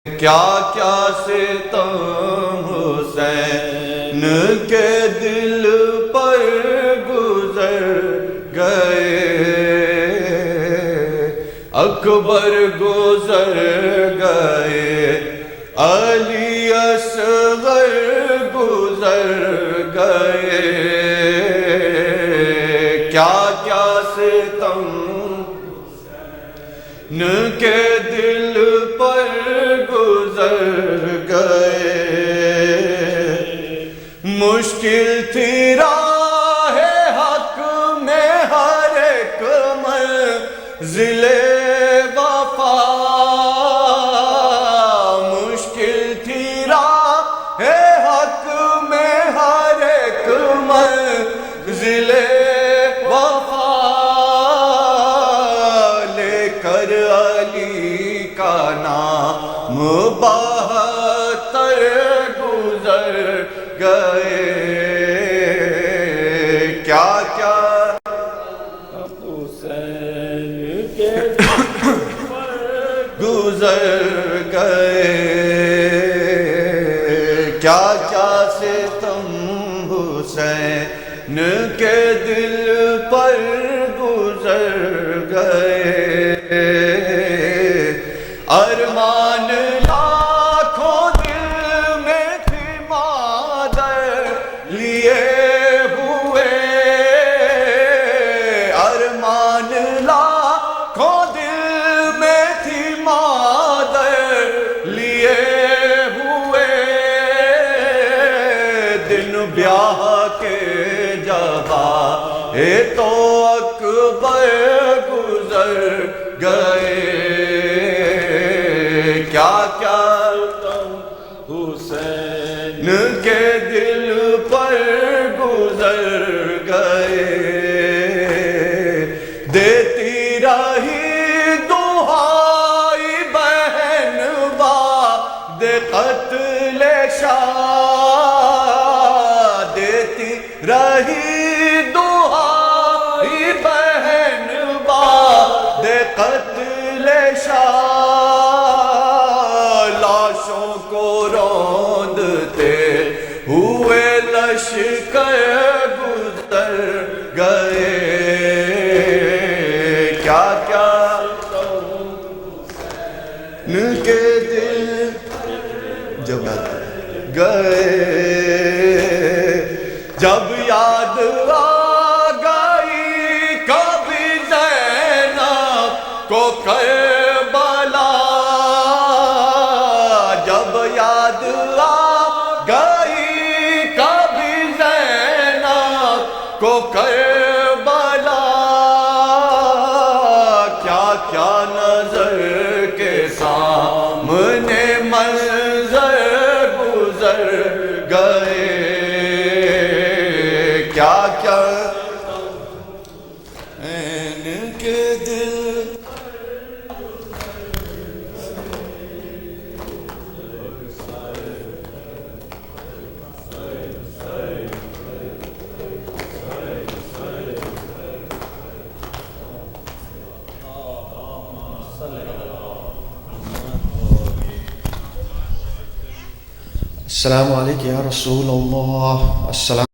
کیا کیا ستم حسین کے دل پر گزر گئے، اکبر گزر گئے، علی اصغر گزر گئے، کیا کیا ستم کے دل پر گزر گئے، مشکل تھی راہ حق میں ہر ایک منزل وفا، مشکل تھی راہ حق میں ہر ایک منزل وفا، لے کر علی کا نام بہتر گزر گئے، کیا کیا حسین کے گزر گئے، کیا کیا ستم حسین کے دل پر گزر گئے، ارمان لاکھوں دل میں تھی مادر لیے ہوئے، ارمان لاکھوں دل میں تھی مادر لیے ہوئے، دن بیاہ کے جب آئے تو اکبر گزر گئے، کیا کیا حسین کے دل پر گزر گئے، دیتی رہی دہائی بہن بعد قتل شاہ، دیتی رہی دہائی بہن بعد قتل شاہ، لاشوں کو روندتے ہوئے لشکر گزر گئے، کیا کیا کے دل جب گئے، جب یاد آ گئی کبھی زینب کو کربلا، جب یاد آ گئی کبھی زینب کو کربلا، کیا کیا نظر کے سامنے منظر گزر گئے، کیا کیا ان کے دل السلام علیکم یا رسول اللہ، السلام